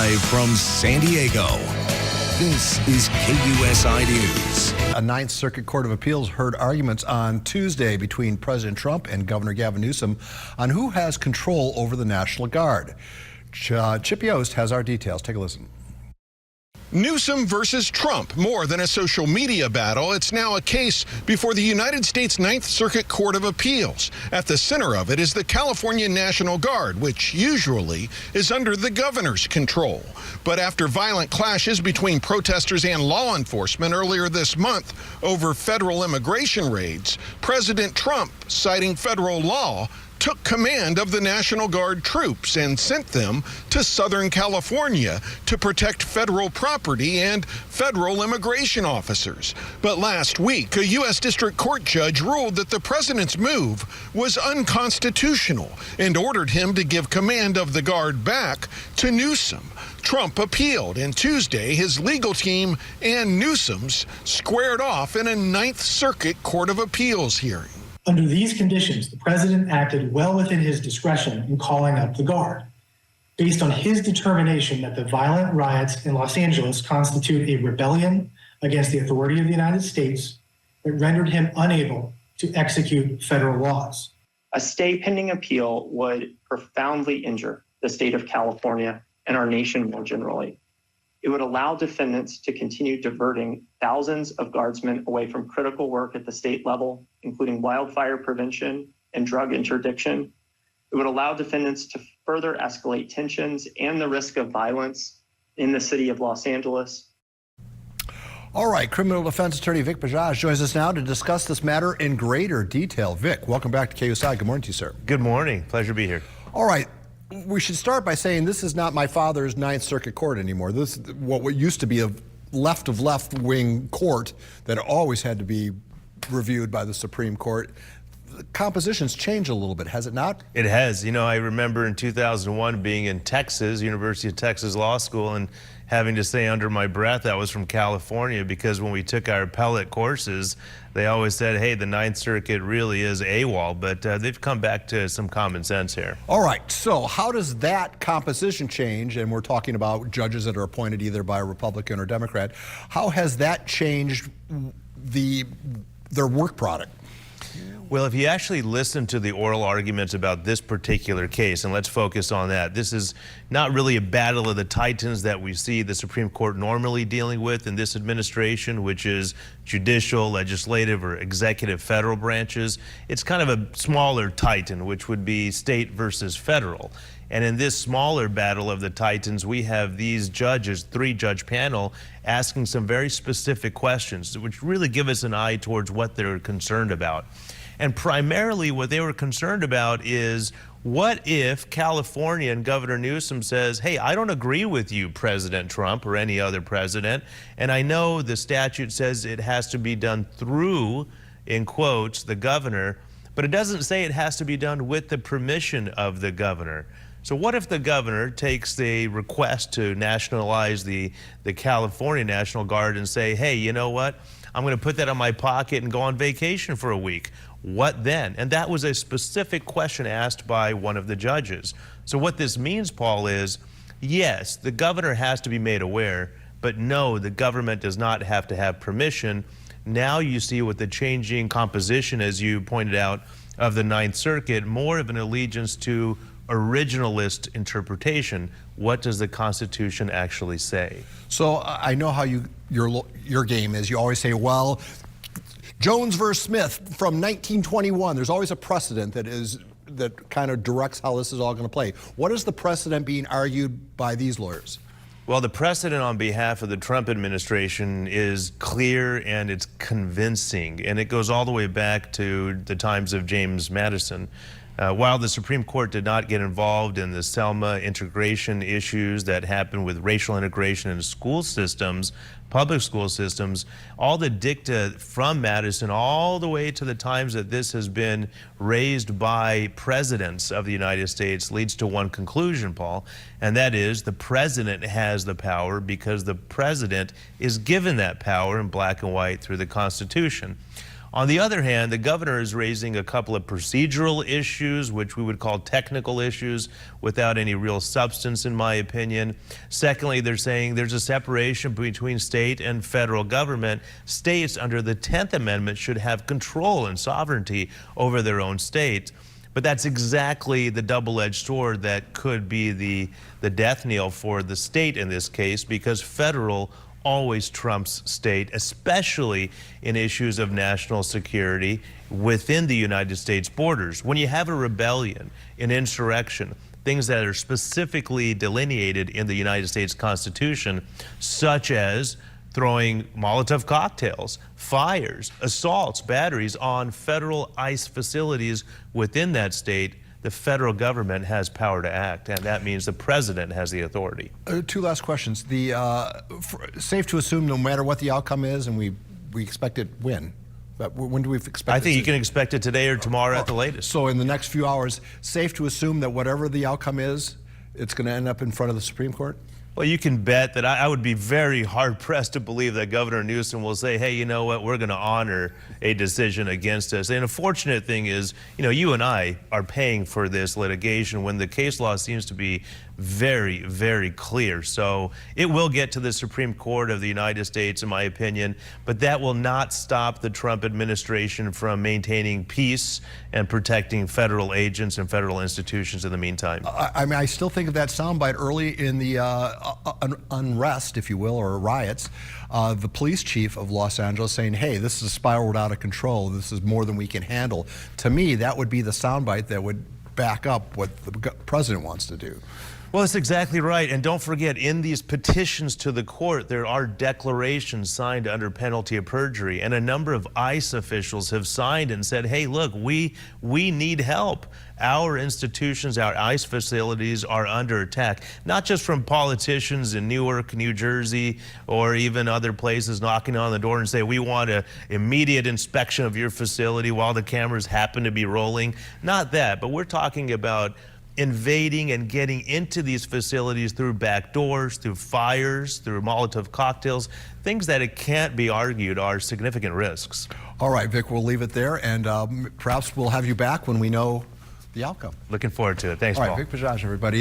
Live from San Diego, this is KUSI News. A Ninth Circuit Court of Appeals heard arguments on Tuesday between President Trump and Governor Gavin Newsom on who has control over the National Guard. Chip Yost has our details. Take a listen. Newsom versus Trump, more than a social media battle. It's now a case before the United States Ninth Circuit Court of Appeals. At the center of it is the California National Guard, which usually is under the governor's control. But after violent clashes between protesters and law enforcement earlier this month over federal immigration raids, President Trump, citing federal law, took command of the National Guard troops and sent them to Southern California to protect federal property and federal immigration officers. But last week, a U.S. District Court judge ruled that the president's move was unconstitutional and ordered him to give command of the Guard back to Newsom. Trump appealed, and Tuesday his legal team and Newsom's squared off in a Ninth Circuit Court of Appeals hearing. Under these conditions, the president acted well within his discretion in calling up the Guard, based on his determination that the violent riots in Los Angeles constitute a rebellion against the authority of the United States that rendered him unable to execute federal laws. A stay pending appeal would profoundly injure the state of California and our nation more generally. It would allow defendants to continue diverting thousands of guardsmen away from critical work at the state level, including wildfire prevention and drug interdiction. It would allow defendants to further escalate tensions and the risk of violence in the city of Los Angeles. All right, criminal defense attorney Vikas Bajaj joins us now to discuss this matter in greater detail. Vic, welcome back to KUSI. Good morning to you, sir. Good morning. Pleasure to be here. All right. We should start by saying this is not my father's Ninth Circuit Court anymore. This is what used to be a left-wing court that always had to be reviewed by the Supreme Court. The composition's changed a little bit, has it not? It has. You know, I remember in 2001 being in Texas, University of Texas Law School, and having to say under my breath I was from California, because when we took our appellate courses, they always said, hey, the Ninth Circuit really is AWOL, but they've come back to some common sense here. All right, so how does that composition change? And we're talking about judges that are appointed either by a Republican or Democrat. How has that changed their work product? Well, if you actually listen to the oral arguments about this particular case, and let's focus on that, this is not really a battle of the titans that we see the Supreme Court normally dealing with in this administration, which is judicial, legislative, or executive federal branches. It's kind of a smaller titan, which would be state versus federal. And in this smaller battle of the titans, we have these judges, three-judge panel, asking some very specific questions, which really give us an eye towards what they're concerned about. And primarily what they were concerned about is, what if California and Governor Newsom says, hey, I don't agree with you, President Trump, or any other president, and I know the statute says it has to be done through, in quotes, the governor, but it doesn't say it has to be done with the permission of the governor. So what if the governor takes the request to nationalize the California National Guard and say, hey, you know what? I'm going to put that in my pocket and go on vacation for a week. What then? And that was a specific question asked by one of the judges. So what this means, Paul, is yes, the governor has to be made aware, but no, the government does not have to have permission. Now you see with the changing composition, as you pointed out, of the Ninth Circuit, more of an allegiance to originalist interpretation. What does the Constitution actually say? So I know how your game is. You always say, well, Jones versus Smith from 1921. There's always a precedent that kind of directs how this is all going to play. What is the precedent being argued by these lawyers? Well, the precedent on behalf of the Trump administration is clear and it's convincing, and it goes all the way back to the times of James Madison. While the Supreme Court did not get involved in the Selma integration issues that happened with racial integration in school systems, public school systems, all the dicta from Madison all the way to the times that this has been raised by presidents of the United States leads to one conclusion, Paul, and that is the president has the power because the president is given that power in black and white through the Constitution. On the other hand, the governor is raising a couple of procedural issues, which we would call technical issues, without any real substance, in my opinion. Secondly, they're saying there's a separation between state and federal government. States under the 10th Amendment should have control and sovereignty over their own state. But that's exactly the double-edged sword that could be the death knell for the state in this case, because federal always trumps state, especially in issues of national security within the United States borders. When you have a rebellion, an insurrection, things that are specifically delineated in the United States Constitution, such as throwing Molotov cocktails, fires, assaults, batteries on federal ICE facilities within that state, the federal government has power to act, and that means the president has the authority. Two last questions. Safe to assume no matter what the outcome is, and we expect it when? But when do we expect it? I think you can expect it today or tomorrow at the latest. So in the next few hours, safe to assume that whatever the outcome is, it's going to end up in front of the Supreme Court? Well, you can bet that I would be very hard-pressed to believe that Governor Newsom will say, hey, you know what, we're going to honor a decision against us. And a fortunate thing is, you know, you and I are paying for this litigation when the case law seems to be very, very clear. So it will get to the Supreme Court of the United States, in my opinion, but that will not stop the Trump administration from maintaining peace and protecting federal agents and federal institutions in the meantime. I mean, I still think of that soundbite early in the unrest, if you will, or riots. The police chief of Los Angeles saying, hey, this has spiraled out of control. This is more than we can handle. To me, that would be the soundbite that would back up what the president wants to do. Well, that's exactly right. And don't forget, in these petitions to the court, there are declarations signed under penalty of perjury. And a number of ICE officials have signed and said, hey, look, we need help. Our institutions, our ICE facilities are under attack, not just from politicians in Newark, New Jersey, or even other places knocking on the door and say, we want an immediate inspection of your facility while the cameras happen to be rolling. Not that, but we're talking about invading and getting into these facilities through back doors, through fires, through Molotov cocktails, things that it can't be argued are significant risks. All right, Vic, we'll leave it there, and perhaps we'll have you back when we know the outcome. Looking forward to it. Thanks, Paul. All right, Vikas Bajaj, everybody.